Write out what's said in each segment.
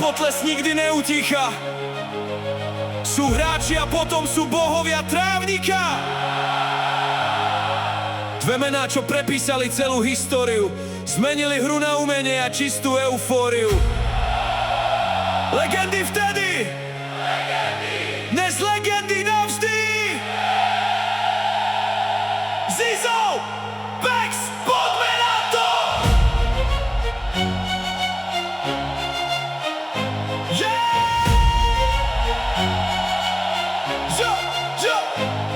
potles nikdy neutícha. Sú hráči a potom sú bohovia trávnika. Dve mená, čo prepísali celú históriu, zmenili hru na umenie a čistú eufóriu. Legendy vtedy, dnes legendy navždy. Zizo, Bex, poďme na to!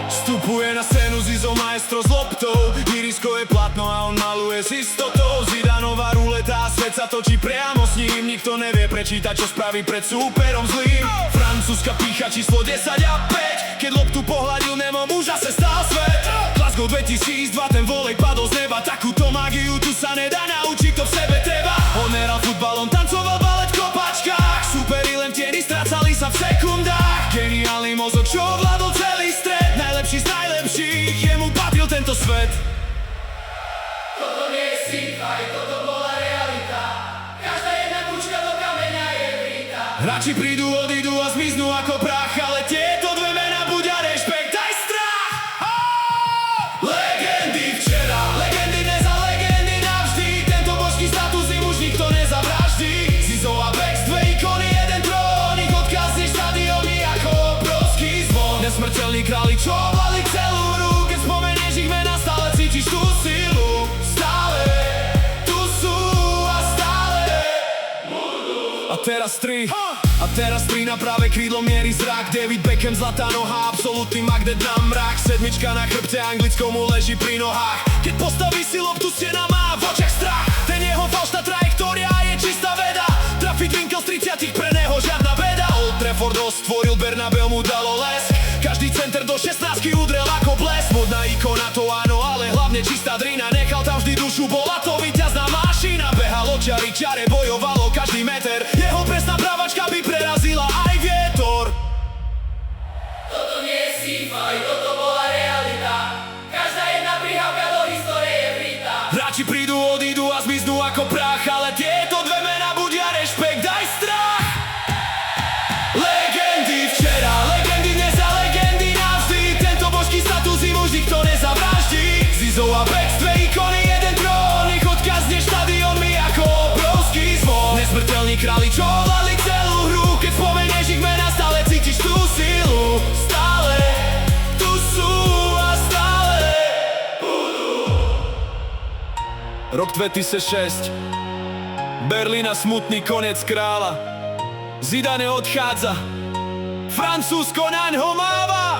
Vstupuje na scénu Zizo, maestro s loptou. Irisko je platno a on maluje s istotou. Zidanová ruleta, svet sa točí priamo s ním. Nikto nevie prečítať, čo spraví pred súperom zlým. Francúzska pícha číslo 10 a 5. Keď loptu pohľadil Nemo, muža sa stal svet. Glasgow 2002, ten volej padol z neba. Takúto mágiu tu sa nedá naučiť, to v sebe treba. On hral futbal, on tancoval balet v kopačkách. Superi len tieni, strácali sa v sekundách. Geniálny mozog, čo ovládol celý stred. Najlepší z najlepších, jemu patril tento svet. Toto nie je sci-fi, toto bola realita. Každá jedna kúčka do kameňa je vrita. Hráči prídu, odídu a zmiznú ako prach, ale tieto dve mená budia rešpekt aj strach. Legendy včera, legendy dnes a legendy navždy. Tento božský status im už nikto nezavraždí. Zizo a Bex, dve ikony, jeden trón. Ich odkaz je štadióny ako obrovský zvon. Nesmrteľní králi, čo ovládli celú hru. Keď spomenieš ich mená, stále cítiš tú silu. Stále tu sú a stále budú. A teraz tri na práve krídlo mierí zrak. David Beckham, zlatá noha, absolútny magnet na mrak. Sedmička na chrbte, anglickou mu leží pri nohách. Keď postaví si loptu, stena má v očiach strach. Ten jeho falšná trajektória je čistá veda. Trafiť vinkel z 30 pre neho žiadna veda. Old Trafford ho stvoril, Bernabeu mu dalo lesk. Každý center do 16 udrel ako blesk. Modná ikona to áno, ale hlavne čistá drina. Nechal tam vždy dušu, bola to víťazná mašina. Behalo čiary, čiare, bojovalo každý meter. Jeho presná pravačka by prerazila aj vietor. Toto nie je sci-fi, toto bola realita. Každá jedna prihávka do histórie je vrita. Hráči prídu, odídu a zmiznú ako prach, ale tieto dve mená budia rešpekt aj strach. Legendy včera, legendy dnes a legendy navždy. Tento božský status im už nikto nezavraždí. Zizo a Bex, dve ikony, jeden trón. Ich odkaz znie štadiónmi ako obrovský zvon. Nesmrteľní králi, čo ovládli celú hru. Keď spomenieš ich mená, stále cítiš tú silu. Stále tu sú a stále budú. Rok 2006, Berlín a smutný koniec kráľa. Zidane odchádza, Francúzsko naňho máva.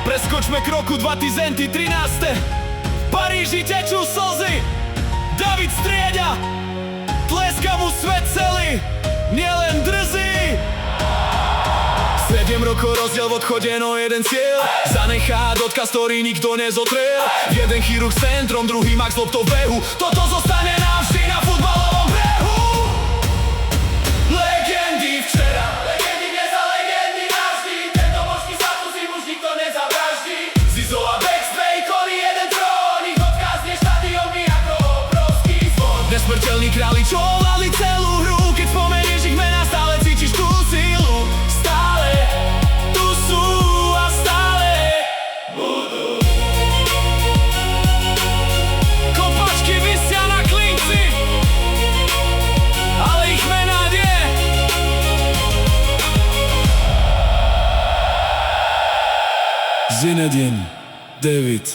Preskočme k roku 2013. V Paríži tečú slzy, David strieda, tleska mu svet celý, nielen drzý. 7 rokov rozdiel v odchode, no jeden cieľ. Zanechá odkaz, ktorý nikto nezotrel. Jeden chirurg s centrom, druhý max loptou v behu. Toto zostane navždy na futbalovom brehu. Legendy včera, Legendy dnes a legendy navždy. Tento božský status im už nikto nezavraždí. Zizo a Bex, Dve ikony, jeden trón. Ich odkaz je štadiónmi ako obrovský zvon. nesmrteľní králi, čo ovládli celú hru. Keď spomenieš ich mená, stále cítiš tú silu. Stále tu sú a stále Budú. kopačky visia na klinci, ale ich mená nie. Zinedine, David